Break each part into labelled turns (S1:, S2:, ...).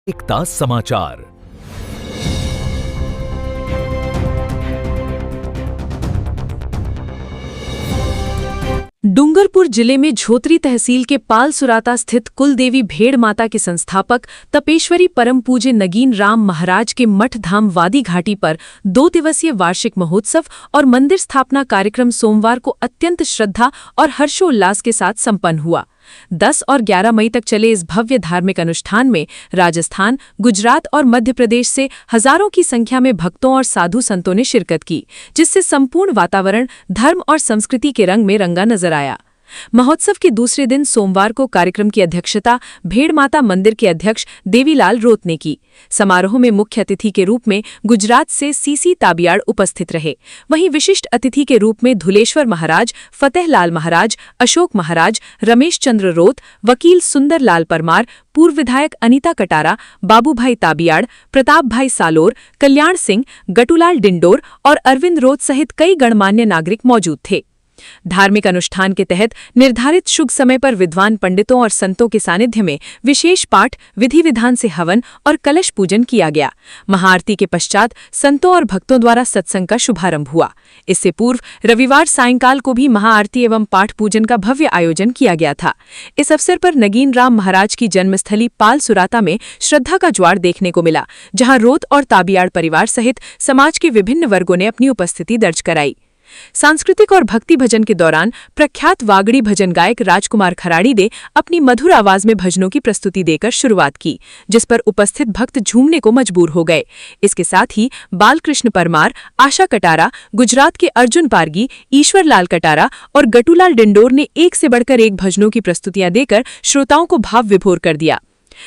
S1: एकता समाचार।
S2: डूंगरपुर जिले में झोतरी तहसील के पालसुराता स्थित कुलदेवी भेड़ माता के संस्थापक तपेश्वरी परम पूज्य नगीन राम महाराज के मठ धाम वादी घाटी पर 2 दिवसीय वार्षिक महोत्सव और मंदिर स्थापना कार्यक्रम सोमवार को अत्यंत श्रद्धा और हर्षोल्लास के साथ संपन्न हुआ। 10 और 11 मई तक चले इस भव्य धार्मिक अनुष्ठान में राजस्थान, गुजरात और मध्य प्रदेश से हजारों की संख्या में भक्तों और साधु संतों ने शिरकत की, जिससे संपूर्ण वातावरण धर्म और संस्कृति के रंग में रंगा नजर आया। महोत्सव के दूसरे दिन सोमवार को कार्यक्रम की अध्यक्षता भेड़ माता मंदिर के अध्यक्ष देवीलाल रोत ने की। समारोह में मुख्य अतिथि के रूप में गुजरात से सीसी ताबियाड़ उपस्थित रहे। वहीं विशिष्ट अतिथि के रूप में धुलेश्वर महाराज, फतेहलाल महाराज, अशोक महाराज, रमेश चंद्र रोत, वकील सुंदर लाल परमार, पूर्व विधायक अनीता कटारा, बाबूभाई ताबियाड़, प्रताप भाई सालोर, कल्याण सिंह, गटूलाल डिंडोर और अरविंद रोत सहित कई गणमान्य नागरिक मौजूद थे। धार्मिक अनुष्ठान के तहत निर्धारित शुभ समय पर विद्वान पंडितों और संतों के सानिध्य में विशेष पाठ, विधि विधान से हवन और कलश पूजन किया गया। महाआरती के पश्चात संतों और भक्तों द्वारा सत्संग का शुभारंभ हुआ। इससे पूर्व रविवार सायंकाल को भी महाआरती एवं पाठ पूजन का भव्य आयोजन किया गया था। इस अवसर पर नगीन राम महाराज की जन्मस्थली पालसुराता में श्रद्धा का ज्वार देखने को मिला, जहां रोत और ताबियाड़ परिवार सहित समाज के विभिन्न वर्गों ने अपनी उपस्थिति दर्ज कराई। सांस्कृतिक और भक्ति भजन के दौरान प्रख्यात वागड़ी भजन गायक राजकुमार खराड़ी ने अपनी मधुर आवाज में भजनों की प्रस्तुति देकर शुरुआत की, जिस पर उपस्थित भक्त झूमने को मजबूर हो गए। इसके साथ ही बालकृष्ण परमार, आशा कटारा, गुजरात के अर्जुन पारगी, ईश्वर लाल कटारा और गटूलाल डिंडोर ने एक से बढ़कर एक भजनों की प्रस्तुतियां देकर श्रोताओं को भाव विभोर कर दिया।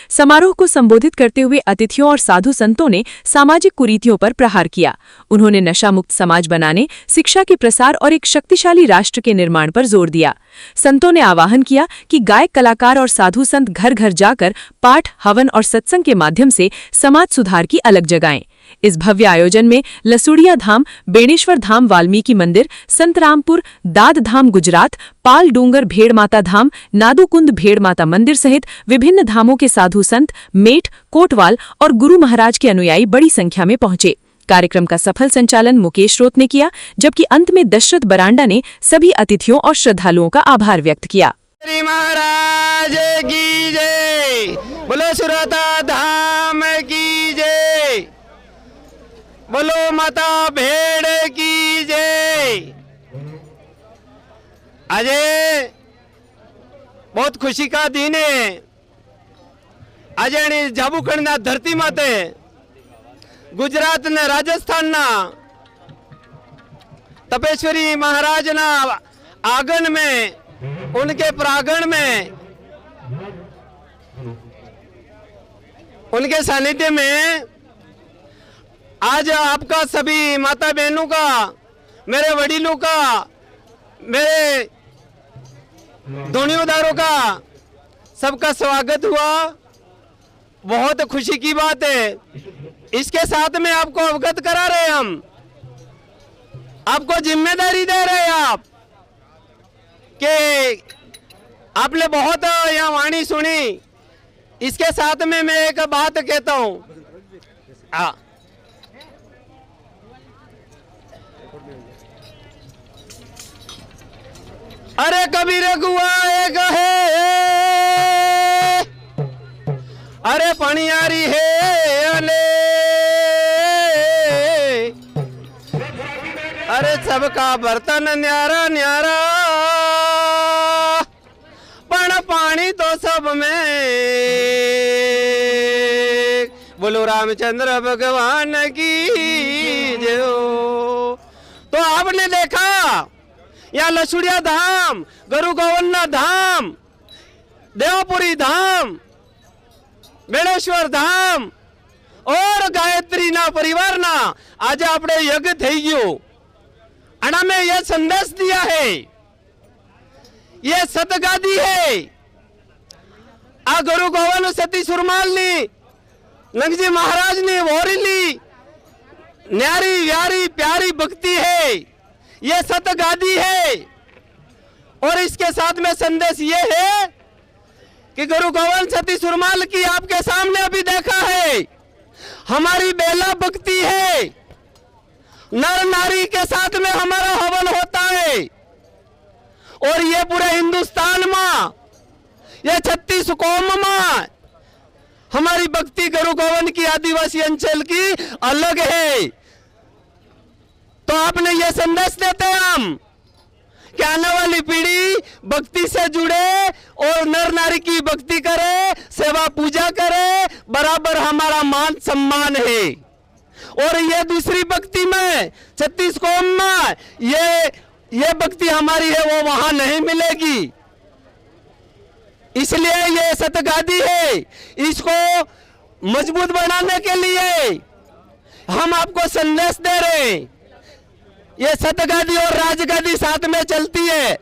S2: समारोह को संबोधित करते हुए अतिथियों और साधु संतों ने सामाजिक कुरीतियों पर प्रहार किया। उन्होंने नशा मुक्त समाज बनाने, शिक्षा के प्रसार और एक शक्तिशाली राष्ट्र के निर्माण पर जोर दिया। संतों ने आह्वान किया कि गायक, कलाकार और साधु संत घर घर जाकर पाठ, हवन और सत्संग के माध्यम से समाज सुधार की अलग जगाएं। इस भव्य आयोजन में लसुड़िया धाम, बेणेश्वर धाम वाल्मीकि मंदिर, संतरामपुर, दाद धाम गुजरात, पाल डूंगर भेड़ माता धाम, नादुकुंद भेड़ माता मंदिर सहित विभिन्न धामों के साधु संत, मेठ, कोटवाल और गुरु महाराज के अनुयायी बड़ी संख्या में पहुंचे। कार्यक्रम का सफल संचालन मुकेश रोत ने किया, जबकि अंत में दशरथ बरांडा ने सभी अतिथियों और श्रद्धालुओं का आभार व्यक्त किया।
S3: महाराज की जय, बोलो सुराता धाम की जय, बोलो माता भेड़ की जय। आज बहुत खुशी का दिन है। आज जाबुकणना धरती माते गुजरात ने राजस्थान ना तपेश्वरी महाराज ना आंगन में, उनके प्रांगण में, उनके सानिध्य में आज आपका सभी माता बहनों का, मेरे वडीलों का, मेरे दुनियादारों का सबका स्वागत हुआ। बहुत खुशी की बात है। इसके साथ में आपको अवगत करा रहे, हम आपको जिम्मेदारी दे रहे हैं आप कि आपने बहुत यहाँ वाणी सुनी। इसके साथ में मैं एक बात कहता हूँ। अरे कबीर गुआ एक है, अरे पनियारी है अले, अरे सबका बर्तन न्यारा न्यारा, पण पानी तो सब में। बोलो रामचंद्र भगवान की जय। तो आपने देखा या लसुड़िया धाम, गुरु गोवन्ना धाम, देवपुरी धाम, बेणेश्वर धाम और गायत्री ना परिवार ना आज आपने यज्ञ थई गयो। अना में यह संदेश दिया है, यह सतगादी है। आ गुरु गोवन सती सुरमाल नी, नंगजी महाराज ने वोरीली न्यारी व्यारी प्यारी भक्ति है, ये सतगादी है। और इसके साथ में संदेश ये है कि गुरु गोविंद सती सुरमाल की आपके सामने अभी देखा है। हमारी बेला भक्ति है, नर नारी के साथ में हमारा हवन होता है। और ये पूरे हिंदुस्तान में, ये 36 कौम में हमारी भक्ति गुरु गोविंद की आदिवासी अंचल की अलग है। तो आपने ये संदेश देते हैं हम कि आने वाली पीढ़ी भक्ति से जुड़े और नर नारी की भक्ति करे, सेवा पूजा करे, बराबर हमारा मान सम्मान है। और ये दूसरी भक्ति में 36 कौम में ये भक्ति हमारी है, वो वहां नहीं मिलेगी। इसलिए ये सतगादी है, इसको मजबूत बनाने के लिए हम आपको संदेश दे रहे हैं। ये सतगादी और राजगादी साथ में चलती है।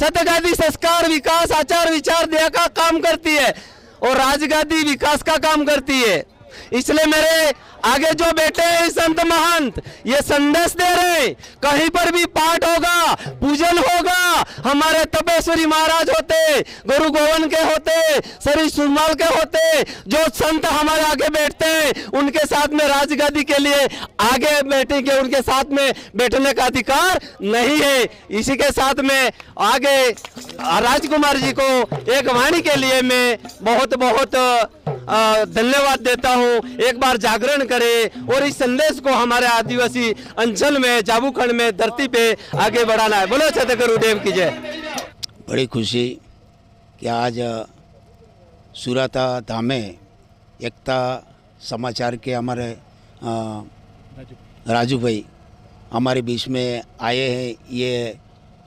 S3: सतगादी संस्कार, विकास, आचार विचार देह का काम करती है और राजगादी विकास का काम करती है। इसलिए मेरे आगे जो बैठे हैं संत महंत ये संदेश दे रहे हैं, कहीं पर भी पाठ होगा, पूजन होगा, हमारे तपेश्वरी महाराज होते, गुरु गोविंद के होते, श्री सुरमाल के होते, जो संत हमारे आगे बैठते हैं उनके साथ में राजगादी के लिए आगे बैठेंगे, उनके साथ में बैठने का अधिकार नहीं है। इसी के साथ में आगे राजकुमार जी को एक वाणी के लिए मैं बहुत बहुत धन्यवाद देता हूँ। एक बार जागरण करें और इस संदेश को हमारे आदिवासी अंचल में, जाबूखंड में, धरती पे आगे बढ़ाना है। बोलो सत गुरुदेव की जय।
S1: बड़ी खुशी कि आज सुराता धामे एकता समाचार के हमारे राजू भाई हमारे बीच में आए हैं। ये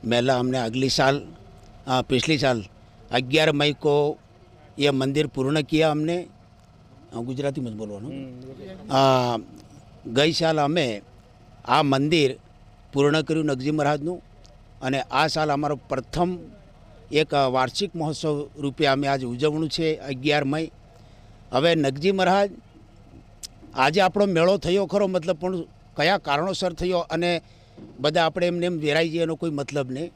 S1: मेला हमने अगली साल पिछली साल 11 मई को ये मंदिर पूर्ण किया हमने। गुजराती मत बोलो ना। गई साल અમે આ મંદિર પૂર્ણ કર્યું નગજી મહારાજનું અને આ સાલ અમારો પ્રથમ એક વાર્ષિક મહોત્સવ રૂપે અમે આજે ઉજવણું છે 11 મઈ। હવે નગજી મહારાજ આજે આપણો મેળો થયો ખરો, મતલબ પણ કયા કારણોસર થયો અને બધા આપણે એમને એમ વેરાઈ જઈએ એનો કોઈ મતલબ નહીં।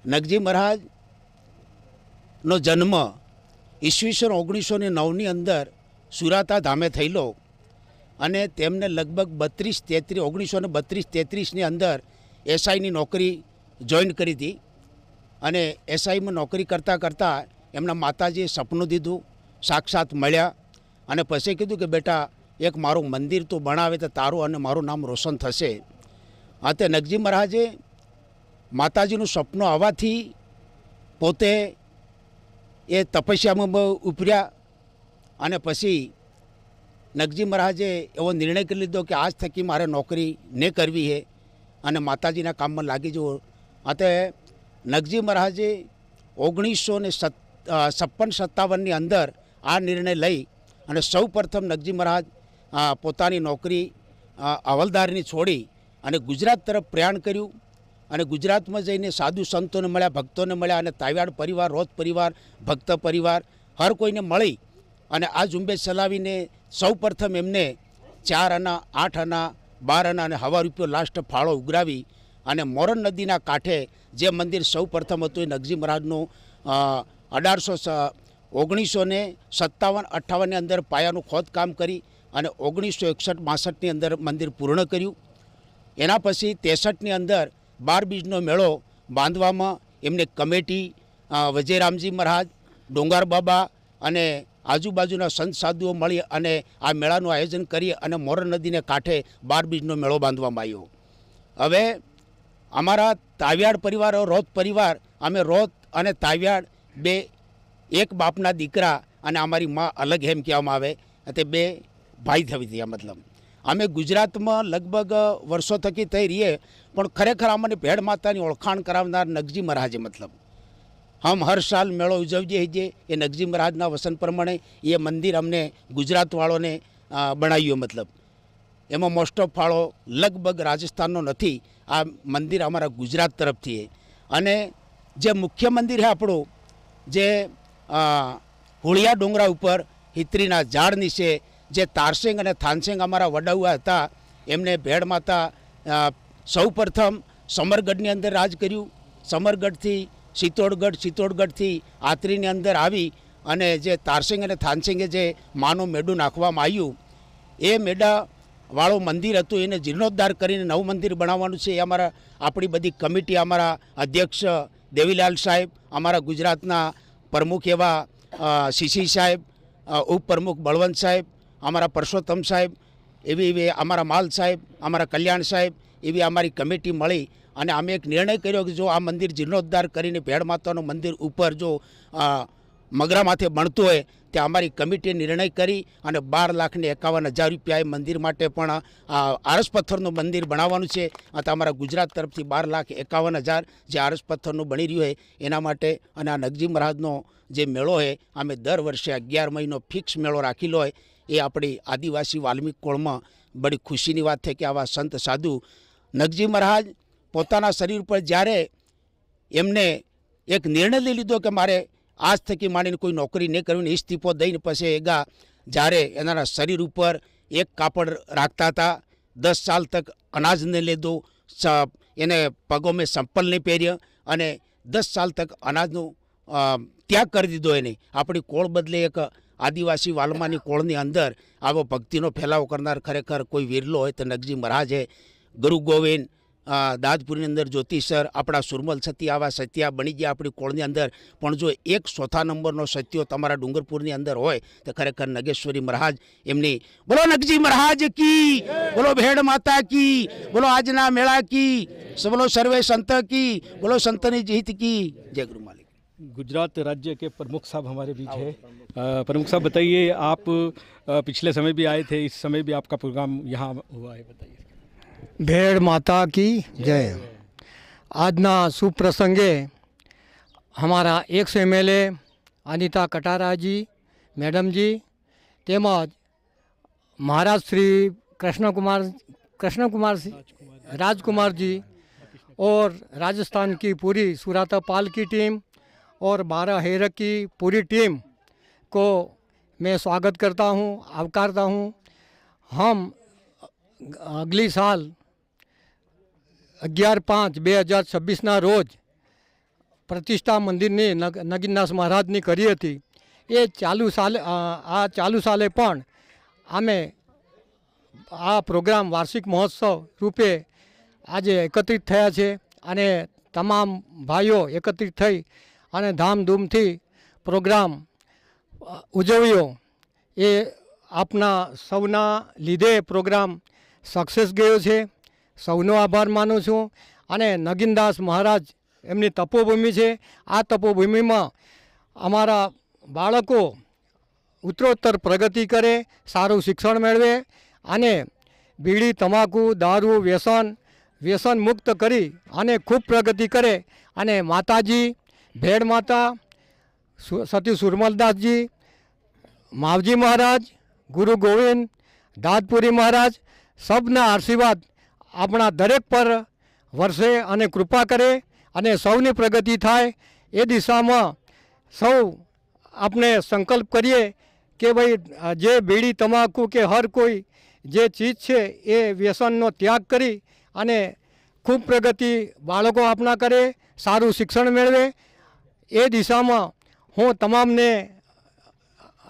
S1: નગજી મહારાજનો જન્મ ઈસવીસન 1909ની અંદર સુરાતા ધામે થયેલો અને તેમને લગભગ 1932-33ની અંદર એસઆઈની નોકરી જોઈન કરી હતી અને એસઆઈમાં નોકરી કરતાં કરતાં એમના માતાજીએ સપનું દીધું, સાક્ષાત મળ્યા અને પછી કીધું કે બેટા એક મારું મંદિર તો બનાવે તો તારું અને મારું નામ રોશન થશે। આ તે નગજી મહારાજે માતાજીનું સપનું આવવાથી પોતે એ તપસ્યામાં ઉપર્યા અને પછી નગજી મહારાજે એવો નિર્ણય કરી લીધો કે આજ થકી મારે નોકરી નહીં કરવી છે અને માતાજીના કામમાં લાગી જવું। આ તે નગજી મહારાજે 1956-57ની અંદર આ નિર્ણય લઈ અને સૌ પ્રથમ નગજી મહારાજ પોતાની નોકરી હવલદારની છોડી અને ગુજરાત તરફ પ્રયાણ કર્યું અને ગુજરાતમાં જઈને સાધુ સંતોને મળ્યા, ભક્તોને મળ્યા અને તાવ્યાડ પરિવાર, રોત પરિવાર, ભક્ત પરિવાર હર કોઈને મળી અને આ ઝુંબેશ ચલાવીને સૌ પ્રથમ એમને 4 આના, 8 આના, 12 આના અને હવા રૂપિયો લાસ્ટ ફાળો ઉઘરાવી અને મોરન નદીના કાંઠે જે મંદિર સૌ પ્રથમ હતું એ નગજી મહારાજનું 1957-58ની અંદર પાયાનું ખોદકામ કરી અને 1961-62ની અંદર મંદિર પૂર્ણ કર્યું। એના પછી 63ની અંદર 12 બીજનો મેળો બાંધવામાં એમને કમિટી, વજયરામજી મહારાજ, ડોંગાર બાબા અને આજુબાજુના સંત સાધુઓ મળી અને આ મેળાનું આયોજન કરી અને મોરન નદીને કાંઠે 12 બીજનો મેળો બાંધવામાં આવ્યો। હવે અમારા તાવ્યાડ પરિવાર, રોત પરિવાર, અમે રોત અને તાવ્યાડ બે એક બાપના દીકરા અને અમારી માં અલગ એમ કહેવામાં આવે તે બે ભાઈ થવી થયા। મતલબ અમે ગુજરાતમાં લગભગ વર્ષો થકી થઈ રહીએ પણ ખરેખર અમને ભેડ માતાની ઓળખાણ કરાવનાર નગજી મહારાજે મતલબ हम हर साल मेड़ो उजवीए છીએ એ નગજી મહારાજના વસન પ્રમાણે એ મંદિર અમને ગુજરાતવાળોને બનાવ્યું। મતલબ એમાં મોસ્ટ ઓફ ફાળો લગભગ રાજસ્થાનનો નથી, આ મંદિર અમારા ગુજરાત તરફથી અને જે મુખ્ય મંદિર છે આપણું જે હુળિયા ડુંગરા ઉપર હિત્રીના ઝાડ નીચે જે તારસેંગ અને થાનસેંગ અમારા વડાઉઆ હતા એમને ભેડ માતા સૌ પ્રથમ સમરગઢની અંદર રાજ કર્યું। સમરગઢથી સિત્તોડગઢ, સિત્તોડગઢથી આત્રીની અંદર આવી અને જે તારસેંગ અને થાનસેંગે જે માનું મેડું નાખવામાં આવ્યું એ મેડાવાળું મંદિર હતું એને જીર્ણોદ્ધાર કરીને નવું મંદિર બનાવવાનું છે. એ આપણી બધી કમિટી, અમારા અધ્યક્ષ દેવીલાલ સાહેબ, અમારા ગુજરાતના પ્રમુખ એવા સીસી સાહેબ, ઉપપ્રમુખ બળવંત સાહેબ, અમારા પરસોત્તમ સાહેબ, એવી અમારા માલ સાહેબ, અમારા કલ્યાણ સાહેબ, એવી અમારી કમિટી મળી અને અમે એક નિર્ણય કર્યો કે જો આ મંદિર જીર્ણોદ્ધાર કરીને ભેડ માતાનું મંદિર ઉપર જો મગરા માથે બનતું હોય તે અમારી કમિટીએ નિર્ણય કરી અને 12,51,000 રૂપિયા એ મંદિર માટે પણ આરસ પથ્થરનું મંદિર બનાવવાનું છે. તો અમારા ગુજરાત તરફથી 12,51,000 જે આરસ પથ્થરનું બની રહ્યું હોય એના માટે અને આ નગજી મહારાજનો જે મેળો હોય અમે દર વર્ષે 11 મહિનો ફિક્સ મેળો રાખેલો હોય. એ આપણી આદિવાસી વાલ્મિક કોળમાં બડી ખુશીની વાત છે કે આવા સંત સાધુ નગજી મહારાજ પોતાના શરીર પર જ્યારે એમને એક નિર્ણય લઈ લીધો કે મારે આજ થકી માંડીને કોઈ નોકરી નહીં કરવી, ઇસ્તીફો દઈને પછી એગા જ્યારે એના શરીર ઉપર એક કાપડ રાખતા હતા, 10 સાલ તક અનાજ નહીં લીધું, એને પગો મેં સંપલ નહીં પહેર્યા અને 10 સાલ તક અનાજનું ત્યાગ કરી દીધો. એને આપણી કોળ બદલે એક આદિવાસી વાલમાની કોળની અંદર આવો ભક્તિનો ફેલાવો કરનાર ખરેખર કોઈ વીરલો હોય તો નગજી મહારાજે. ગુરુ ગોવિંદ દાદપુરની અંદર જ્યોતિષર આપણા સુરમલ સતી આવા સત્યા બની ગયા આપણી કોળની અંદર. પણ જો એક 4થા નંબરનો સત્યો તમારા ડુંગરપુરની અંદર હોય તો ખરેખર નગેશ્વરી મહારાજ એમની. બોલો નગજી મહારાજ કી, બોલો ભેડ માતા કી, બોલો આજના મેળા કી, બોલો સર્વે સંત की, बोलो संतनी जीत की. जय गुरु मालिक.
S4: गुजरात राज्य के प्रमुख साहब हमारे बीच है. प्रमुख साहब बताइए, आप पिछले समय भी आए थे, इस समय भी आपका प्रोग्राम यहाँ हुआ है, बताइए.
S5: ભેડ માતા કી જય. આજના શુભ પ્રસંગે અમારા એક્સ એમએલએ અનિતા કટારાજી મેડમજી તેમજ મહારાજ श्री कृष्ण कुमार राजकुमार जी और राजस्थान की पूरी सुराता पाल की टीम और 12 हेरक की पूरी टीम को मैं स्वागत करता हूँ, आवकारता हूँ. हम अगली साल 11/5/2026 रोज प्रतिष्ठा मंदिर नगीनदास महाराज ની કરી હતી. એ ચાલુ સાલે પણ અમે આ પ્રોગ્રામ વાર્ષિક મહોત્સવ રૂપે આજે એકત્રિત થયા છે અને તમામ ભાઈઓ એકત્રિત થઈ અને ધામધૂમથી પ્રોગ્રામ ઉજવ્યો. એ આપના સૌના લીધે પ્રોગ્રામ સક્સેસ ગયો છે. સૌનો આભાર માનું છું. અને નગીનદાસ મહારાજ એમની તપોભૂમિ છે. આ તપોભૂમિમાં અમારા બાળકો ઉત્તરોત્તર પ્રગતિ કરે, સારું શિક્ષણ મેળવે અને બીડી, તમાકુ, દારૂ, વ્યસન મુક્ત કરી અને ખૂબ પ્રગતિ કરે. અને માતાજી ભેડ માતા, સતી સુરમલદાસજી, માવજી મહારાજ, ગુરુ ગોવિંદ, દાદપુરી મહારાજ સબના આશીર્વાદ આપણા દરેક પર વર્ષે અને કૃપા કરે અને સૌની પ્રગતિ થાય. એ દિશામાં સૌ આપણે સંકલ્પ કરીએ કે ભાઈ જે બીડી, તમાકુ કે હર કોઈ જે ચીજ છે એ વ્યસનનો ત્યાગ કરી અને ખૂબ પ્રગતિ બાળકો આપણા કરે, સારું શિક્ષણ મેળવે. એ દિશામાં હું તમામને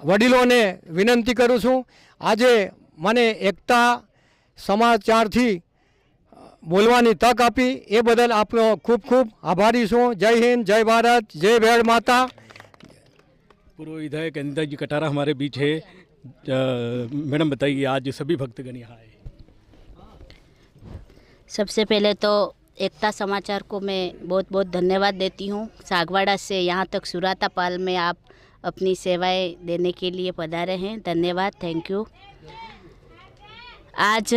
S5: વડીલોને વિનંતી કરું છું. આજે મને એકતા સમાચારથી બોલવાની તક આપી એ બદલ આપનો ખૂબ ખૂબ આભારી છું. જય હિન્દ, જય ભારત, જય ભેડ માતા.
S4: पूर्व विधायक अनिता जी कटारा हमारे बीच है. मैडम बताइए, आज सभी भक्तगण यहाँ आए.
S6: सबसे पहले तो एकता समाचार को मैं बहुत बहुत धन्यवाद देती हूँ. सागवाड़ा से यहाँ तक सुराता पाल में आप अपनी सेवाएं देने के लिए पधारे हैं. धन्यवाद, थैंक यू. आज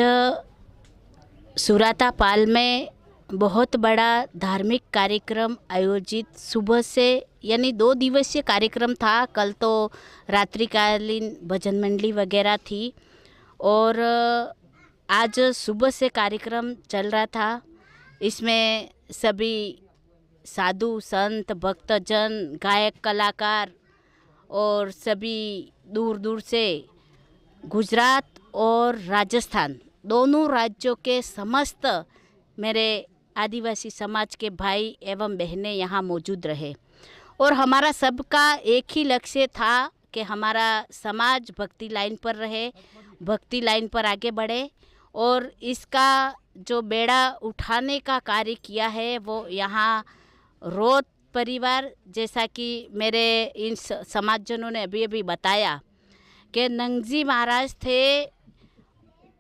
S6: सुराता पाल में बहुत बड़ा धार्मिक कार्यक्रम आयोजित सुबह से, यानी 2 दिवसीय कार्यक्रम था. कल तो रात्रिकालीन भजन मंडली वगैरह थी और आज सुबह से कार्यक्रम चल रहा था. इसमें सभी साधु संत, भक्तजन, गायक, कलाकार और सभी दूर दूर से गुजरात और राजस्थान दोनों राज्यों के समस्त मेरे आदिवासी समाज के भाई एवं बहनें यहाँ मौजूद रहे. और हमारा सबका एक ही लक्ष्य था कि हमारा समाज भक्ति लाइन पर रहे भक्ति लाइन पर आगे बढ़े और इसका जो बेड़ा उठाने का कार्य किया है वो यहाँ रोत परिवार, जैसा कि मेरे इन समाजजनों ने अभी अभी बताया कि नंगजी महाराज थे,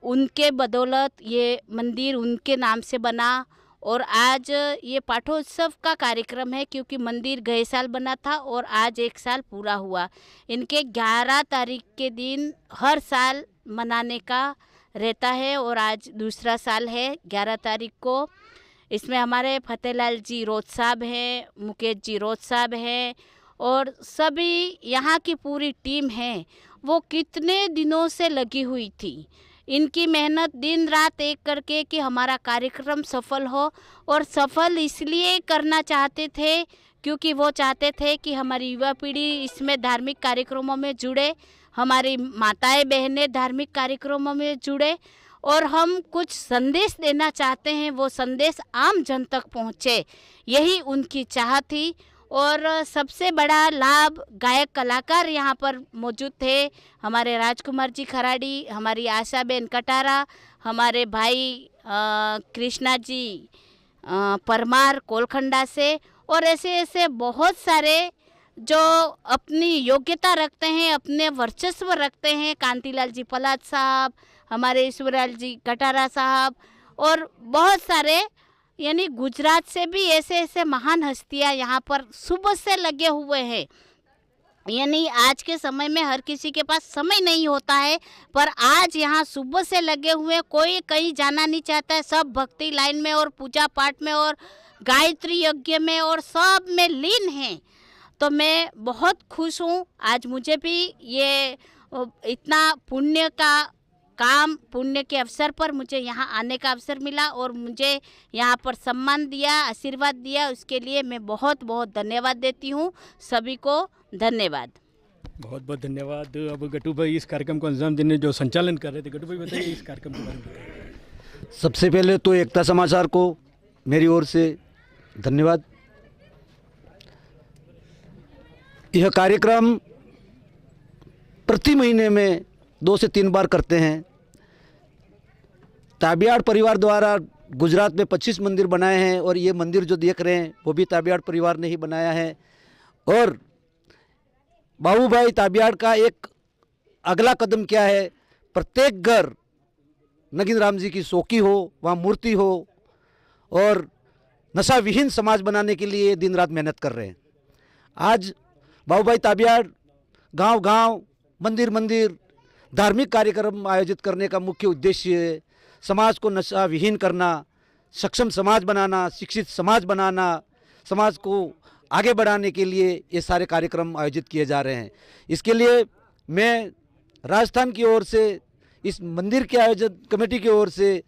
S6: उनके बदौलत ये मंदिर उनके नाम से बना और आज ये पाठोत्सव का कार्यक्रम है, क्योंकि मंदिर गए साल बना था और आज 1 साल पूरा हुआ। इनके 11 तारीख के दिन हर साल मनाने का रहता है और आज दूसरा साल है 11 तारीख को। इसमें हमारे फतेहलाल जी रोत साहब हैं, मुकेश जी रोत साहब हैं और सभी यहाँ की पूरी टीम है, वो कितने दिनों से लगी हुई थी। इनकी मेहनत दिन रात एक करके कि हमारा कार्यक्रम सफल हो, और सफल इसलिए करना चाहते थे क्योंकि वो चाहते थे कि हमारी युवा पीढ़ी इसमें धार्मिक कार्यक्रमों में जुड़े, हमारी माताएं बहनें धार्मिक कार्यक्रमों में जुड़े और हम कुछ संदेश देना चाहते हैं, वो संदेश आम जन तक पहुँचे, यही उनकी चाह थी। और सबसे बड़ा लाभ गायक कलाकार यहाँ पर मौजूद थे, हमारे राजकुमार जी खराड़ी, हमारी आशा बेन कटारा, हमारे भाई कृष्णा जी परमार कोलखंडा से, और ऐसे ऐसे बहुत सारे जो अपनी योग्यता रखते हैं, अपने वर्चस्व रखते हैं, कांतिलाल जी पलाद साहब, हमारे ईश्वरलाल जी कटारा साहब और बहुत सारे, यानी गुजरात से भी ऐसे ऐसे महान हस्तियां यहाँ पर सुबह से लगे हुए हैं। यानी आज के समय में हर किसी के पास समय नहीं होता है, पर आज यहाँ सुबह से लगे हुए, कोई कहीं जाना नहीं चाहता है, सब भक्ति लाइन में और पूजा पाठ में और गायत्री यज्ञ में और सब में लीन हैं। तो मैं बहुत खुश हूँ, आज मुझे भी ये इतना पुण्य का काम, पुण्य के अवसर पर मुझे यहाँ आने का अवसर मिला और मुझे यहाँ पर सम्मान दिया, आशीर्वाद दिया, उसके लिए मैं बहुत बहुत धन्यवाद देती हूँ। सभी को धन्यवाद।
S4: बहुत बहुत धन्यवाद। अब गट्टू भाई इस कार्यक्रम को अंजाम देने जो संचालन कर रहे थे, गट्टू भाई बताइए इस कार्यक्रम के बारे में बताइए।
S7: सबसे पहले तो एकता समाचार को मेरी ओर से धन्यवाद। यह कार्यक्रम प्रति महीने में 2 से 3 बार करते हैं। ताबियाड़ परिवार द्वारा गुजरात में 25 मंदिर बनाए हैं और ये मंदिर जो देख रहे हैं वो भी ताबियाड़ परिवार ने ही बनाया है। और बाबू भाई ताबियाड़ का एक अगला कदम क्या है, प्रत्येक घर नगीन राम जी की सौकी हो, वहाँ मूर्ति हो और नशा विहीन समाज बनाने के लिए दिन रात मेहनत कर रहे हैं। आज बाबू भाई ताबियाड़ गांव गांव, मंदिर मंदिर धार्मिक कार्यक्रम आयोजित करने का मुख्य उद्देश्य है समाज को नशा विहीन करना, सक्षम समाज बनाना, शिक्षित समाज बनाना, समाज को आगे बढ़ाने के लिए ये सारे कार्यक्रम आयोजित किए जा रहे हैं। इसके लिए मैं राजस्थान की ओर से, इस मंदिर के आयोजन कमेटी की ओर से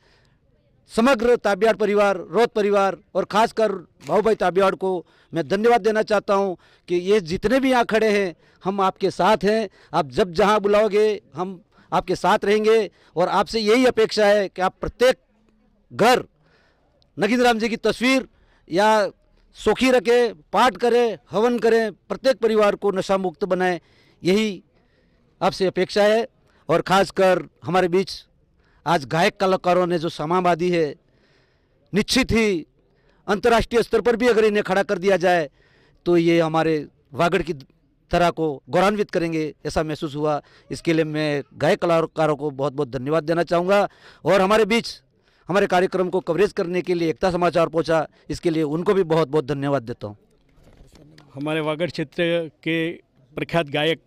S7: समग्र ताबियाड़ परिवार, रोत परिवार और ख़ासकर बाबू भाई ताबियाड़ को मैं धन्यवाद देना चाहता हूं कि ये जितने भी यहाँ खड़े हैं हम आपके साथ हैं। आप जब जहाँ बुलाओगे हम आपके साथ रहेंगे और आपसे यही अपेक्षा है कि आप प्रत्येक घर नगीन राम जी की तस्वीर या सौखी रखें, पाठ करें, हवन करें, प्रत्येक परिवार को नशा मुक्त बनाएं, यही आपसे अपेक्षा है। और ख़ासकर हमारे बीच आज गायक कलाकारों ने जो समा बांधी है, निश्चित ही अंतर्राष्ट्रीय स्तर पर भी अगर इन्हें खड़ा कर दिया जाए तो ये हमारे वागड़ की तरह को गौरवान्वित करेंगे, ऐसा महसूस हुआ। इसके लिए मैं गायक कलाकारों को बहुत बहुत धन्यवाद देना चाहूँगा। और हमारे बीच हमारे कार्यक्रम को कवरेज करने के लिए एकता समाचार पहुँचा, इसके लिए उनको भी बहुत बहुत धन्यवाद देता हूँ।
S4: हमारे वागड़ क्षेत्र के प्रख्यात गायक,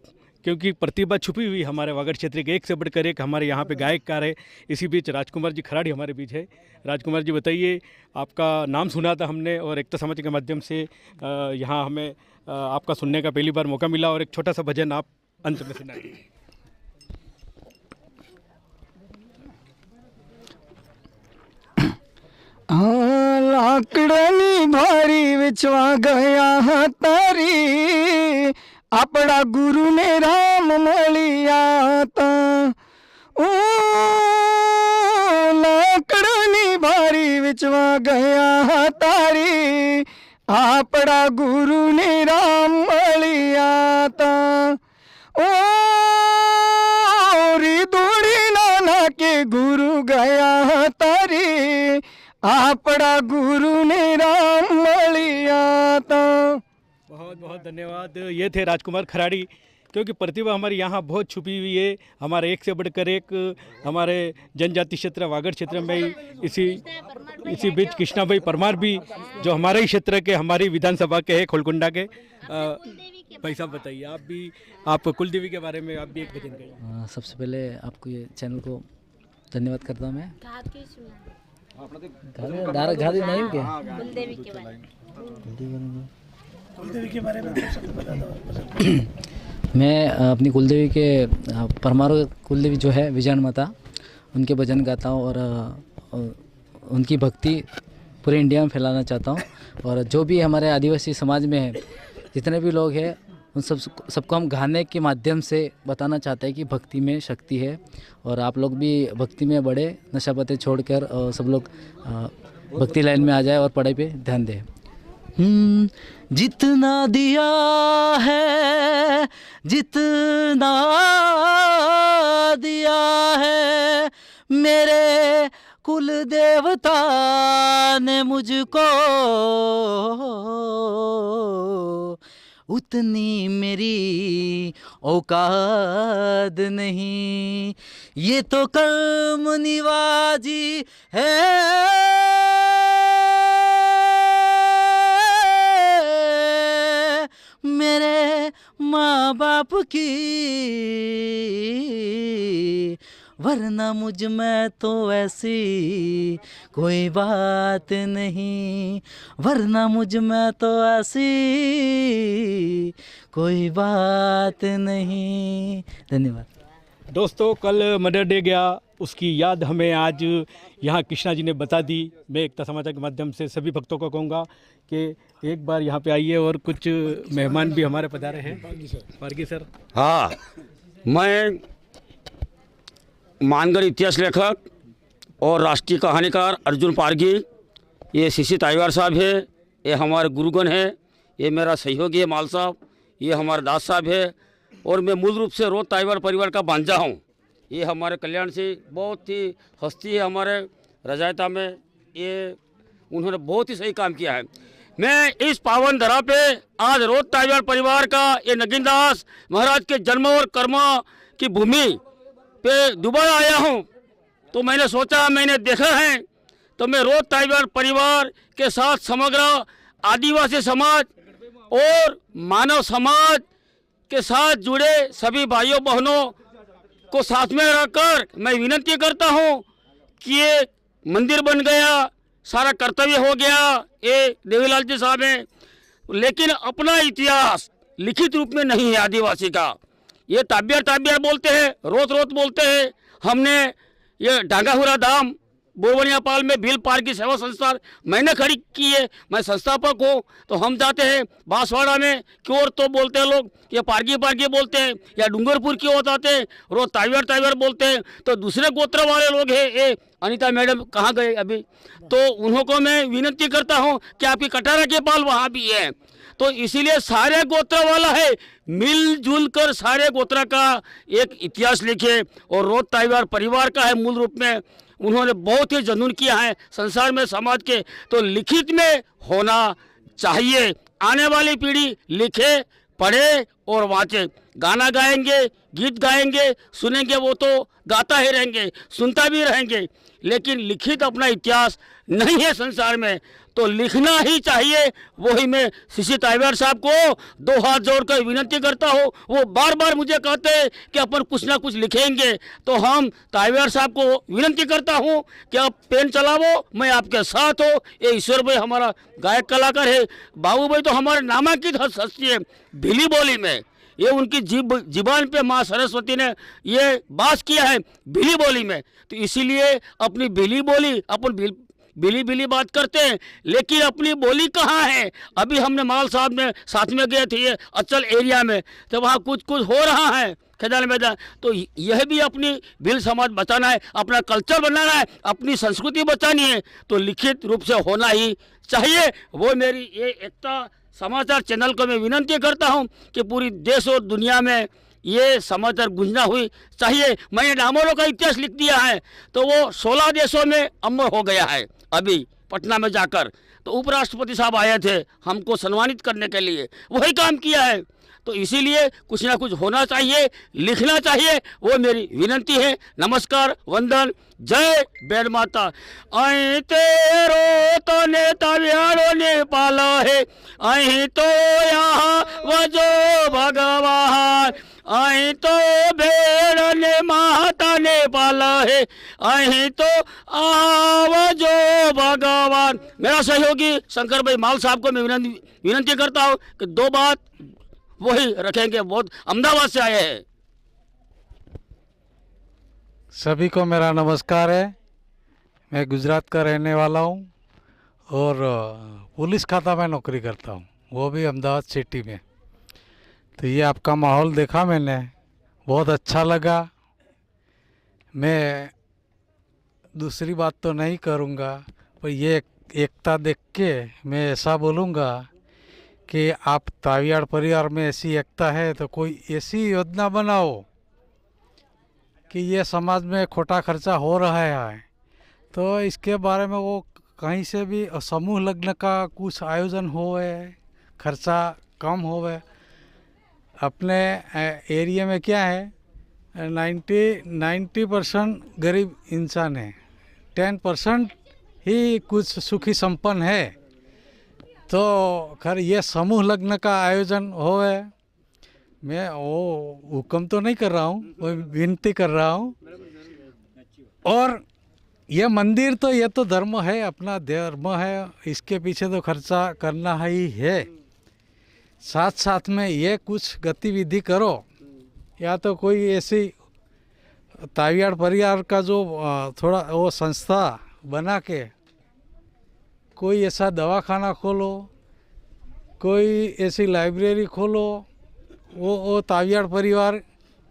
S4: क्योंकि प्रतिभा छुपी हुई हमारे वागड़ क्षेत्र के एक से बढ़कर एक हमारे यहाँ पे गायककार है। इसी बीच राजकुमार जी खराड़ी हमारे बीच है। राजकुमार जी बताइए, आपका नाम सुना था हमने और एकता समाज के माध्यम से यहाँ हमें आपका सुनने का पहली बार मौका मिला और एक छोटा सा भजन आप अंत में सुनाइए।
S5: लाकड़नी भारी विचवा गया तारी, अपना गुरु ने राम मलिया ता। ओ लाकड़नी भारी विचवा गया तारी, अपना गुरु ने राम मलिया ता। ओ री दूड़ी के गुरु गया तारी आपड़ा गुरु ने राम मलिया था।
S4: बहुत बहुत धन्यवाद। ये थे राजकुमार खराड़ी, क्योंकि प्रतिभा हमारी यहाँ बहुत छुपी हुई है। हमारे एक से बढ़कर एक हमारे जनजाति क्षेत्र वागड़ क्षेत्र में इसी बीच कृष्णा भाई परमार भी जो हमारे ही क्षेत्र के, हमारी विधानसभा के हैं, खोलकुंडा के। भाई साहब बताइए, आप कुलदेवी के बारे में आप भी एक भजन करिए।
S8: सबसे पहले आपको ये चैनल को धन्यवाद करता हूँ मैं। नहीं क्या
S1: कुलदेवी के बारे में
S8: मैं अपनी कुलदेवी के परमार कुलदेवी जो है विजयन माता, उनके भजन गाता हूँ और उनकी भक्ति पूरे इंडिया में फैलाना चाहता हूँ। और जो भी हमारे आदिवासी समाज में है, जितने भी लोग हैं, उन सबको हम गाने के माध्यम से बताना चाहते हैं कि भक्ति में शक्ति है और आप लोग भी भक्ति में बढ़े, नशा पत्ते छोड़कर सब लोग भक्ति लाइन में आ जाए और पढ़ाई पे ध्यान दें। जितना दिया है, जितना दिया है मेरे कुल देवता ने मुझको, उतनी मेरी औकात नहीं, ये तो कर्म निवाजी है। मेरे माँ बाप की, वरना मुझ में तो ऐसी कोई बात नहीं, वरना मुझ में तो ऐसी कोई बात नहीं। धन्यवाद
S4: दोस्तों। कल मदर डे गया, उसकी याद हमें आज यहाँ कृष्णा जी ने बता दी। मैं एकता समाचार के माध्यम से सभी भक्तों को कहूँगा कि एक बार यहाँ पे आइए। और कुछ मेहमान भी हमारे पधारे हैं। पारगी सर।
S9: हाँ, मैं मानगढ़ इतिहास लेखक और राष्ट्रीय कहानीकार अर्जुन पारगी, ये सीसी ताईवार साहब है, ये हमारे गुरुगण है, ये मेरा सहयोगी है माल साहब, ये हमारे दास साहब है, और मैं मूल रूप से रोत ताईवार परिवार का भांजा हूँ। ये हमारे कल्याण से बहुत ही हस्ती है हमारे रजायता में, ये उन्होंने बहुत ही सही काम किया है। मैं इस पावन धरा पे आज रोत ताईवार परिवार का ये नगीन दास महाराज के जन्म और कर्म की भूमि पे दोबारा आया हूँ। तो मैंने सोचा, मैंने देखा है, तो मैं रोत ताईवार परिवार के साथ समग्र आदिवासी समाज और मानव समाज के साथ जुड़े सभी भाइयों बहनों को साथ में रखकर मैं विनती करता हूं कि ये मंदिर बन गया, सारा कर्तव्य हो गया, ये देवीलाल जी साहब हैं, लेकिन अपना इतिहास लिखित रूप में नहीं है आदिवासी का। ये ताबियार बोलते हैं, रोत बोलते हैं। हमने ये डांगाहुरा धाम बोरवनिया पाल में भील पार की सेवा संस्था मैंने खड़ी की है, मैं संस्थापक हूँ। तो हम जाते हैं बांसवाड़ा में, क्यों तो बोलते हैं लोग, या पारगी बोलते हैं, या डूंगरपुर की ओर आते हैं, रोज ताईवार बोलते हैं। तो दूसरे गोत्र वाले लोग हैं, ये अनीता मैडम कहाँ गए अभी, तो उन्हों को मैं विनती करता हूँ कि आपकी कटारा के पाल वहाँ भी है। तो इसीलिए सारे गोत्र वाला है, मिलजुल कर सारे गोत्र का एक इतिहास लिखे। और रोत ताईवार परिवार का है मूल रूप में, उन्होंने बहुत ही जनून किया है संसार में, समाज के। तो लिखित में होना चाहिए, आने वाली पीढ़ी लिखे, पढ़े और वांचे। गाना गाएंगे, गीत गाएंगे, सुनेंगे, वो तो गाता ही रहेंगे, सुनता भी रहेंगे, लेकिन लिखित अपना इतिहास नहीं है संसार में, तो लिखना ही चाहिए। वही मैं सीसी ताईवार साहब को दो हाथ जोड़कर विनती करता हूँ। वो बार बार मुझे कहते हैं कि अपन कुछ ना कुछ लिखेंगे, तो हम ताईवार साहब को विनती करता हूँ कि आप पेन चलावो, मैं आपके साथ हो। ये ईश्वर भाई हमारा गायक कलाकार है, बाबू भाई तो हमारे नामांकित हस्ती है भीली बोली में। ये उनकी जीबान पे माँ सरस्वती ने ये बास किया है भीली बोली में, तो इसीलिए अपनी भीली बोली अपन बिली बात करते हैं, लेकिन अपनी बोली कहाँ है। अभी हमने माल साहब में साथ में गए थे ये अचल एरिया में, तो वहाँ कुछ हो रहा है खेदान मैदान। तो यह भी अपनी भील समाज बचाना है, अपना कल्चर बनाना है, अपनी संस्कृति बचानी है, तो लिखित रूप से होना ही चाहिए। वो मेरी ये एकता समाचार चैनल को मैं विनती करता हूं कि पूरी देश और दुनिया में ये समाचार गूंजना हुई चाहिए। मैंने डामोरों का इतिहास लिख दिया है, तो वो 16 देशों में अमर हो गया है। अभी पटना में जाकर तो उपराष्ट्रपति साहब आए थे हमको सम्मानित करने के लिए, वही काम किया है। तो इसीलिए कुछ ना कुछ होना चाहिए, लिखना चाहिए, वो मेरी विनती है। नमस्कार, वंदन, जय बैल माता। आई तेरो तो नेता व्यारो ने पाला है, आई तो यहाँ वजो भगवान, आई तो भेड़ ने माता ने पाला है, आई तो आवजो भगवान। मेरा सहयोगी शंकर भाई माल साहब को मैं विनती करता हूँ कि 2 बात वही रखेंगे। बहुत अहमदाबाद से आए हैं।
S10: सभी को मेरा नमस्कार है। मैं गुजरात का रहने वाला हूँ और पुलिस खाता में नौकरी करता हूँ, वो भी अहमदाबाद सिटी में। तो ये आपका माहौल देखा मैंने, बहुत अच्छा लगा। मैं दूसरी बात तो नहीं करूँगा, पर ये एकता देख के मैं ऐसा बोलूँगा कि आप तावियाड़ परिवार में ऐसी एकता है तो कोई ऐसी योजना बनाओ कि ये समाज में खोटा खर्चा हो रहा है, तो इसके बारे में वो कहीं से भी समूह लग्न का कुछ आयोजन होवे, खर्चा कम होवे। अपने एरिया में क्या है, 90% गरीब इंसान है, 10% ही कुछ सुखी संपन्न है। तो खैर ये समूह लग्न का आयोजन होवे। मैं वो हुक्म तो नहीं कर रहा हूँ, वो विनती कर रहा हूँ। और ये मंदिर तो ये तो धर्म है, अपना धर्म है, इसके पीछे तो खर्चा करना ही है। साथ साथ में ये कुछ गतिविधि करो, या तो कोई ऐसी तावियाड़ परिवार का जो थोड़ा वो संस्था बना के कोई ऐसा दवाखाना खोलो, कोई ऐसी लाइब्रेरी खोलो, वो तावियाड़ परिवार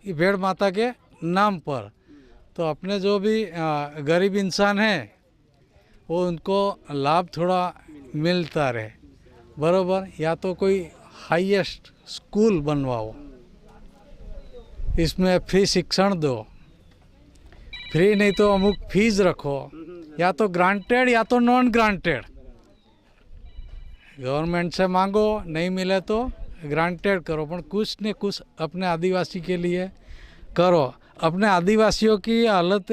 S10: भेड़ माता के नाम पर। तो अपने जो भी गरीब इंसान हैं वो उनको लाभ थोड़ा मिलता रहे, बरोबर। या तो कोई हाईएस्ट स्कूल बनवाओ, इसमें फ्री शिक्षण दो, फ्री नहीं तो अमुक फीस रखो, या तो ग्रांटेड या तो नॉन ग्रांटेड। गवर्नमेंट से मांगो, नहीं मिले तो ग्रांटेड करो, पर कुछ न कुछ अपने आदिवासी के लिए करो। अपने आदिवासियों की हालत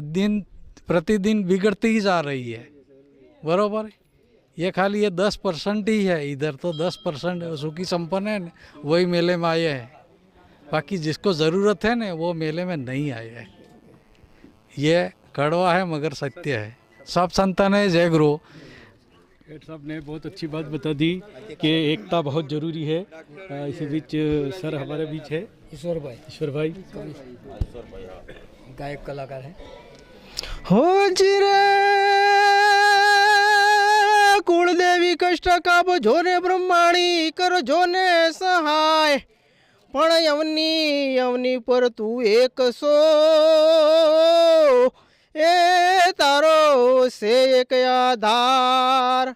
S10: दिन प्रतिदिन बिगड़ती ही जा रही है, बरोबर। ये खाली ये 10% ही है, इधर तो 10% सुखी संपन्न है, वही मेले में आए हैं। बाकी जिसको ज़रूरत है ना वो मेले में नहीं आए हैं। ये कड़वा है मगर सत्य है। सब संतान है, जय गुरु।
S4: हेड साहब ने बहुत अच्छी बात बता दी कि एकता बहुत ज़रूरी है। इसी बीच सर हमारे बीच है ईश्वर भाई
S5: गायक कलाकार है।
S3: हो जिरे कुलदेवी कष्ट का जोने ब्रह्माणी कर जोने सहाय, पण यवनी पर तू एक सो, ए तारो से एक आधार।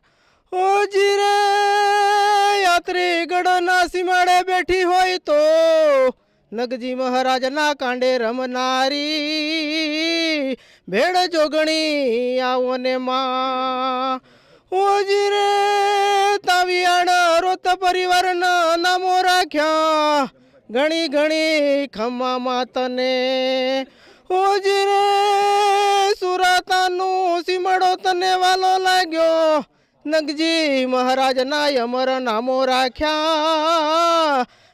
S3: हो जिरे यात्री गणना सीमाड़े बैठी होई तो नगजी महाराज ना कांडे रमनारी, भेड़ जोगणी आवो ने मां। हो जिरे तावियाड़ रोत परिवार नामो राख्या, घणी घणी खम्मा मातने। हो जिरे सुरातानु सीमड़ो तने वालो लाग्यो, नगजी महाराज ना अमर नामो राख्या,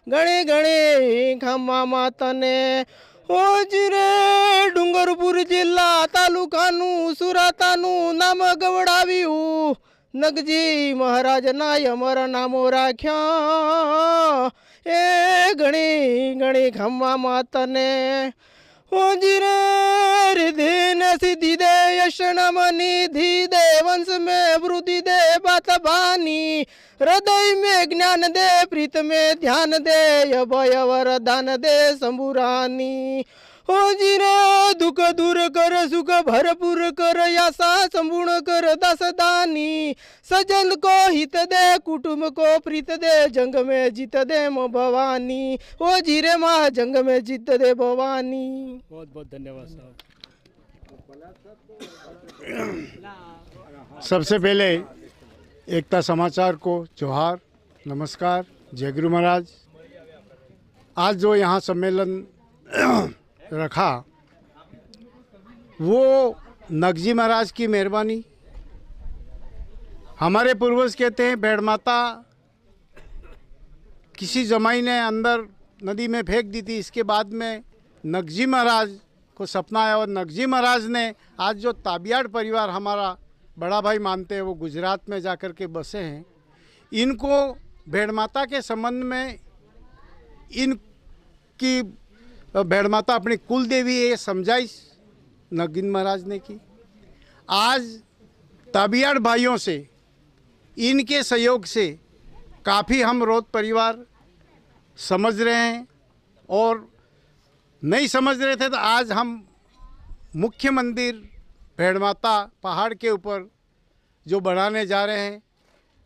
S3: घणी घणी खम्मा मातने। हो जिरे डूंगरपुर जिल्ला तालुकानु सुरातानु नाम गवड़ाव्यू, नगजी महाराज ना अमर नामो राख्या, ए घणी घणी खम्मा मातने। हो जिरे रिधि न सिद्धि दे, यशनम निधि दे, वंश में वृद्धि दे, बात बानी, हृदय में ज्ञान दे, प्रीत में ध्यान दे, अभय वरदान दे शंभुरानी। हो जी रे दुख दूर कर सुख भरपूर कर यासा संपूर्ण कर दासदानी सजन को हित दे कुटुंब को प्रीत दे जंग में जीत दे मो भवानी हो जी रे माँ जंग में जीत दे भवानी।
S4: बहुत बहुत धन्यवाद साहब।
S11: सबसे पहले एकता समाचार को जोहार, नमस्कार, जय गुरु महाराज। आज जो यहाँ सम्मेलन रखा वो नगजी महाराज की मेहरबानी। हमारे पूर्वज कहते हैं भेड़ माता किसी जमाई ने अंदर नदी में फेंक दी थी। इसके बाद में नगजी महाराज को सपना आया और नगजी महाराज ने आज जो ताबियाड़ परिवार हमारा बड़ा भाई मानते हैं वो गुजरात में जाकर के बसे हैं। इनको भेड़ माता के संबंध में इनकी भेड़ माता अपनी कुल देवी ये समझाइश नगीन महाराज ने की। आज ताबियाड़ भाइयों से इनके सहयोग से काफ़ी हम रोत परिवार समझ रहे हैं और नहीं समझ रहे थे तो आज हम मुख्य मंदिर भेड़ माता पहाड़ के ऊपर जो बढ़ाने जा रहे हैं।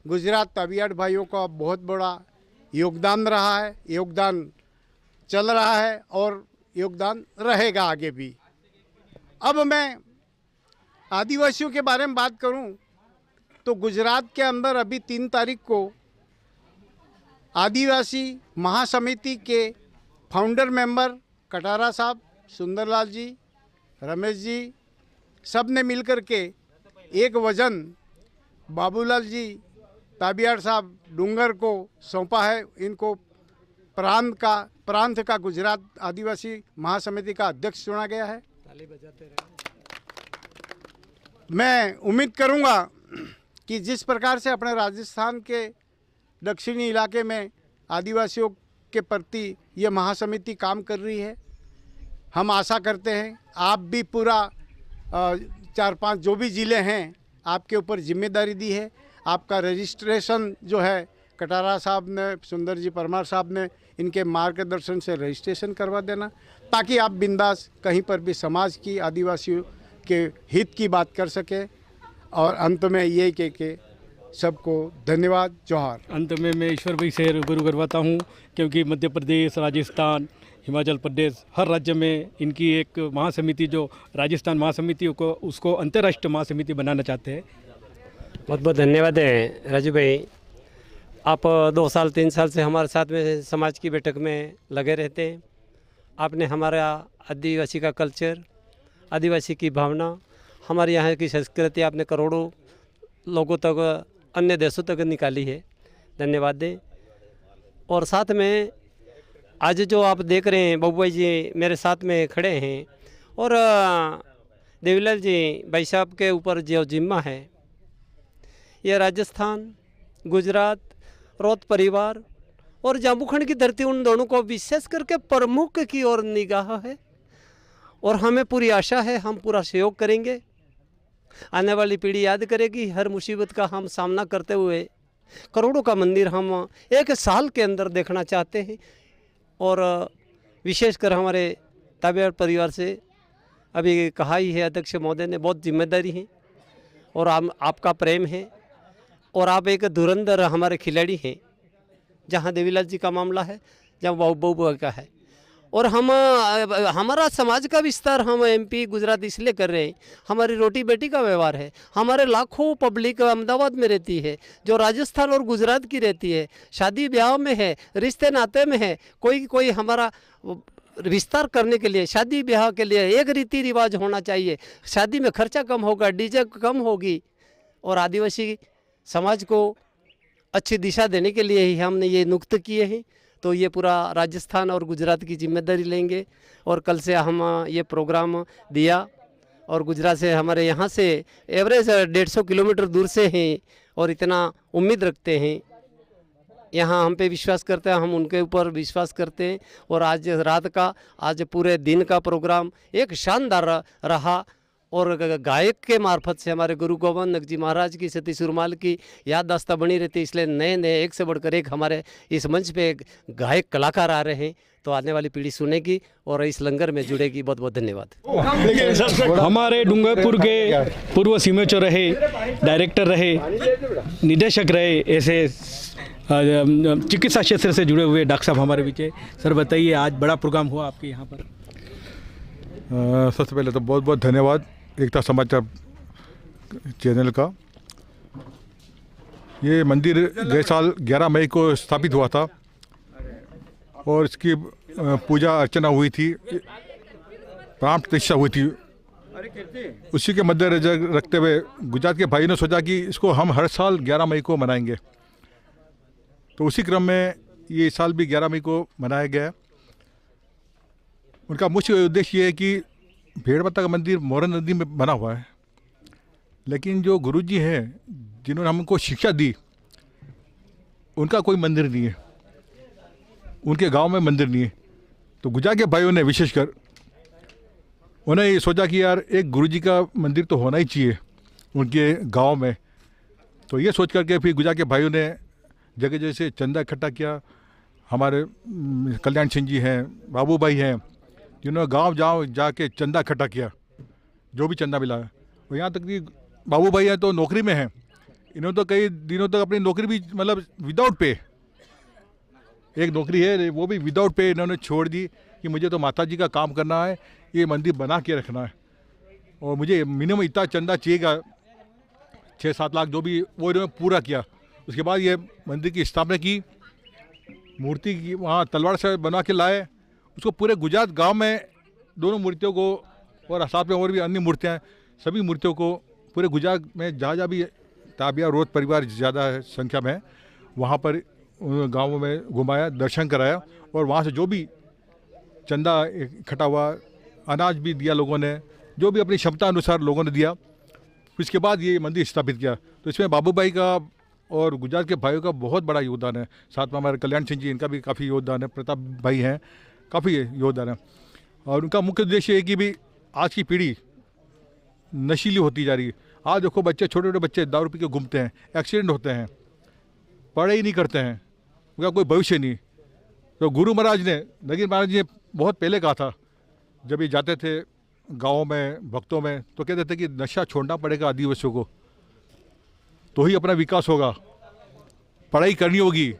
S11: गुजरात ताबियाड़ भाइयों का बहुत बड़ा योगदान रहा है, योगदान चल रहा है और योगदान रहेगा आगे भी। अब मैं आदिवासियों के बारे में बात करूं तो गुजरात के अंदर अभी 3 तारीख को आदिवासी महासमिति के फाउंडर मेंबर कटारा साहब, सुंदरलाल जी, रमेश जी सब ने मिलकर के एक वजन बाबूलाल जी ताबियाड़ साहब डूंगर को सौंपा है। इनको प्रांत का गुजरात आदिवासी महासमिति का अध्यक्ष चुना गया है। मैं उम्मीद करूंगा कि जिस प्रकार से अपने राजस्थान के दक्षिणी इलाके में आदिवासियों के प्रति ये महासमिति काम कर रही है, हम आशा करते हैं आप भी पूरा 4-5 जो भी ज़िले हैं आपके ऊपर जिम्मेदारी दी है। आपका रजिस्ट्रेशन जो है कटारा साहब ने, सुंदर जी परमार साहब ने इनके मार्गदर्शन से रजिस्ट्रेशन करवा देना ताकि आप बिंदास कहीं पर भी समाज की, आदिवासियों के हित की बात कर सकें। और अंत में यही कह के सबको धन्यवाद, जोहार।
S4: अंत में मैं ईश्वर भाई से रूबरू करवाता हूँ क्योंकि मध्य प्रदेश, राजस्थान, हिमाचल प्रदेश हर राज्य में इनकी एक महासमिति जो राजस्थान महासमिति को उसको अंतर्राष्ट्रीय महासमिति बनाना चाहते हैं।
S3: बहुत बहुत धन्यवाद है राजू भाई। आप 2 साल 3 साल से हमारे साथ में समाज की बैठक में लगे रहते हैं। आपने हमारा आदिवासी का कल्चर, आदिवासी की भावना, हमारे यहाँ की संस्कृति आपने करोड़ों लोगों तक, अन्य देशों तक निकाली है। धन्यवाद दें। और साथ में आज जो आप देख रहे हैं बाबू भाई जी मेरे साथ में खड़े हैं और देवीलाल जी भाई साहब के ऊपर जो जिम्मा है ये राजस्थान, गुजरात, रौत परिवार और जाम्बूखंड की धरती उन दोनों को विशेष करके प्रमुख की ओर निगाह है और हमें पूरी आशा है हम पूरा सहयोग करेंगे। आने वाली पीढ़ी याद करेगी। हर मुसीबत का हम सामना करते हुए करोड़ों का मंदिर हम 1 साल के अंदर देखना चाहते हैं और विशेषकर हमारे ताबियाड़ परिवार से अभी कहा ही है अध्यक्ष महोदय ने, बहुत जिम्मेदारी है और आपका प्रेम है और आप एक धुरंधर हमारे खिलाड़ी हैं। जहाँ देवीलाल जी का मामला है, जहाँ बाबू का है और हम हमारा समाज का विस्तार हम MP गुजरात इसलिए कर रहे हैं, हमारी रोटी बेटी का व्यवहार है। हमारे लाखों पब्लिक अहमदाबाद में रहती है जो राजस्थान और गुजरात की रहती है, शादी ब्याह में है, रिश्ते नाते में है। कोई हमारा विस्तार करने के लिए, शादी ब्याह के लिए एक रीति रिवाज होना चाहिए। शादी में खर्चा कम होगा, डीजे कम होगी और आदिवासी समाज को अच्छी दिशा देने के लिए ही हमने ये नियुक्त किए हैं। तो ये पूरा राजस्थान और गुजरात की जिम्मेदारी लेंगे और कल से हम ये प्रोग्राम दिया और गुजरात से हमारे यहाँ से एवरेज 150 किलोमीटर दूर से हैं और इतना उम्मीद रखते हैं, यहाँ हम पे विश्वास करते हैं, हम उनके ऊपर विश्वास करते हैं। और आज रात का, आज पूरे दिन का प्रोग्राम एक शानदार रहा और गायक के मार्फत से हमारे गुरु गोविंद नग जी महाराज की सती सुरमाल की याद दास्ता बनी रहती है। इसलिए नए नए एक से बढ़कर एक हमारे इस मंच पे गायक कलाकार आ रहे हैं, तो आने वाली पीढ़ी सुनेगी और इस लंगर में जुड़ेगी। बहुत बहुत धन्यवाद।
S4: हमारे डूंगरपुर के पूर्व सीमेचो रहे, डायरेक्टर रहे, निदेशक रहे, ऐसे चिकित्सा क्षेत्र से जुड़े हुए डॉक्टर साहब हमारे बीच है। सर बताइए, आज बड़ा प्रोग्राम हुआ आपके यहाँ पर।
S12: सबसे पहले तो बहुत बहुत धन्यवाद एकता समाचार चैनल का। ये मंदिर गए साल 11 मई को स्थापित हुआ था और इसकी पूजा अर्चना हुई थी, प्राण प्रतिष्ठा हुई थी। उसी के मद्देनजर रखते हुए गुजरात के भाइयों ने सोचा कि इसको हम हर साल 11 मई को मनाएंगे। तो उसी क्रम में ये साल भी 11 मई को मनाया गया। उनका मुख्य उद्देश्य ये है कि भेड़ माता का मंदिर मोरन नदी में बना हुआ है, लेकिन जो गुरुजी हैं जिन्होंने हमको शिक्षा दी, उनका कोई मंदिर नहीं है, उनके गांव में मंदिर नहीं है। तो गुजरात के भाइयों ने विशेषकर उन्हें ये सोचा कि यार एक गुरुजी का मंदिर तो होना ही चाहिए उनके गांव में। तो ये सोच करके फिर गुजरात के भाइयों ने जगह जगह से चंदा इकट्ठा किया। हमारे कल्याण सिंह जी हैं, बाबू भाई हैं, जिन्होंने गांव जाके चंदा इकट्ठा किया, जो भी चंदा मिला है। और यहाँ तक कि बाबू भाई हैं तो नौकरी में हैं, इन्होंने तो कई दिनों तक अपनी नौकरी भी मतलब विदाउट पे, एक नौकरी है वो भी विदाउट पे इन्होंने छोड़ दी कि मुझे तो माता जी का काम करना है, ये मंदिर बना के रखना है और मुझे मिनिमम इतना चंदा चाहिएगा 6-7 लाख, जो भी वो इन्होंने पूरा किया। उसके बाद ये मंदिर की स्थापना की, मूर्ति की वहाँ तलवार से बना के लाए, उसको पूरे गुजरात गांव में दोनों मूर्तियों को और साथ में और भी अन्य मूर्तियाँ, सभी मूर्तियों को पूरे गुजरात में जहाँ भी ताबिया रोध परिवार ज़्यादा है संख्या में, वहाँ पर गाँवों में घुमाया, दर्शन कराया और वहाँ से जो भी चंदा इकट्ठा हुआ, अनाज भी दिया लोगों ने, जो भी अपनी क्षमता अनुसार लोगों ने दिया। इसके बाद ये मंदिर स्थापित किया। तो इसमें बाबू भाई का और गुजरात के भाइयों का बहुत बड़ा योगदान है। साथ में हमारे कल्याण सिंह जी, इनका भी काफ़ी योगदान है, प्रताप भाई हैं, काफ़ी योगदान है। और उनका मुख्य उद्देश्य है कि भी आज की पीढ़ी नशीली होती जा रही है। आज देखो बच्चे, छोटे छोटे बच्चे दारू पी के घूमते हैं, एक्सीडेंट होते हैं, पढ़ाई नहीं करते हैं, उनका कोई भविष्य नहीं। तो गुरु महाराज ने, नगीन महाराज जी ने बहुत पहले कहा था, जब ये जाते थे गाँव में भक्तों में, तो कहते थे कि नशा छोड़ना पड़ेगा आदिवासियों को, तो ही अपना विकास होगा। पढ़ाई करनी होगी,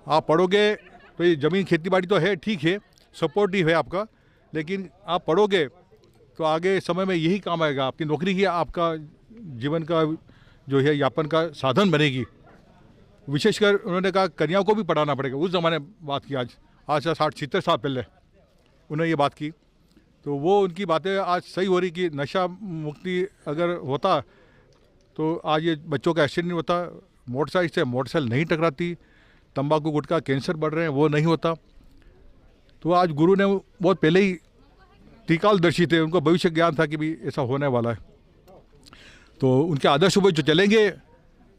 S12: आप पढ़ोगे तो ये ज़मीन खेती बाड़ी तो है, ठीक है, सपोर्टिव है आपका, लेकिन आप पढ़ोगे तो आगे समय में यही काम आएगा। आपकी नौकरी ही आपका जीवन का जो है यापन का साधन बनेगी। विशेषकर उन्होंने कहा कन्याओं को भी पढ़ाना पड़ेगा। उस ज़माने बात की, आज से 60-70 साल पहले उन्होंने ये बात की। तो वो उनकी बातें आज सही हो रही कि नशा मुक्ति अगर होता तो आज ये बच्चों का एक्सीडेंट नहीं होता, मोटरसाइकिल से मोटरसाइकिल नहीं टकराती, तंबाकू गुटखा कैंसर बढ़ रहे हैं वो नहीं होता। तो आज गुरु ने बहुत पहले ही त्रिकालदर्शी थे, उनको भविष्य ज्ञान था कि भी ऐसा होने वाला है। तो उनके आदर्श पर जो चलेंगे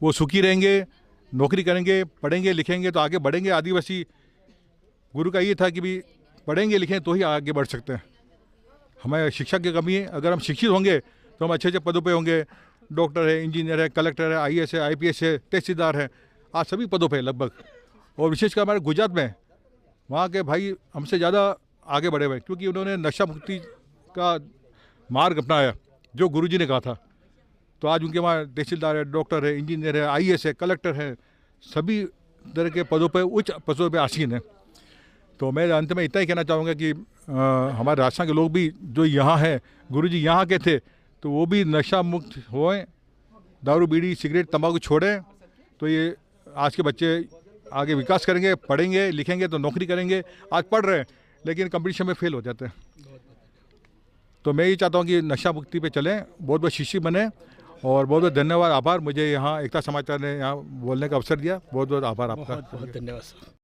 S12: वो सुखी रहेंगे, नौकरी करेंगे, पढ़ेंगे लिखेंगे तो आगे बढ़ेंगे। आदिवासी गुरु का ये था कि भी पढ़ेंगे लिखें तो ही आगे बढ़ सकते हैं। हमें शिक्षा की कमी है, अगर हम शिक्षित होंगे तो हम अच्छे अच्छे पदों पे होंगे। डॉक्टर है, इंजीनियर है, कलेक्टर है, IAS है, IPS है, तहसीलदार है, आज सभी पदों पे लगभग। और विशेषकर हमारे गुजरात में वहाँ के भाई हमसे ज़्यादा आगे बढ़े हुए, क्योंकि उन्होंने नशा मुक्ति का मार्ग अपनाया जो गुरुजी ने कहा था। तो आज उनके वहाँ तहसीलदार है, डॉक्टर है, इंजीनियर है, IAS है, कलेक्टर है, सभी तरह के पदों पर, उच्च पदों पर आसीन है। तो मैं अंत में इतना ही कहना चाहूँगा कि हमारे राजस्थान के लोग भी जो यहाँ हैं, गुरुजी यहाँ के थे, तो वो भी नशा मुक्त होएं, दारू बीड़ी सिगरेट तंबाकू छोड़ें। तो ये आज के बच्चे आगे विकास करेंगे, पढ़ेंगे लिखेंगे तो नौकरी करेंगे। आज पढ़ रहे हैं लेकिन कंपटीशन में फेल हो जाते हैं। तो मैं ये चाहता हूँ कि नशा मुक्ति पे चलें, बहुत बहुत शिष्य बने। और बहुत बहुत धन्यवाद, आभार, मुझे यहाँ एकता समाचार ने यहाँ बोलने का अवसर दिया। बहुत बहुत आभार आपका।
S4: बहुत धन्यवाद सर।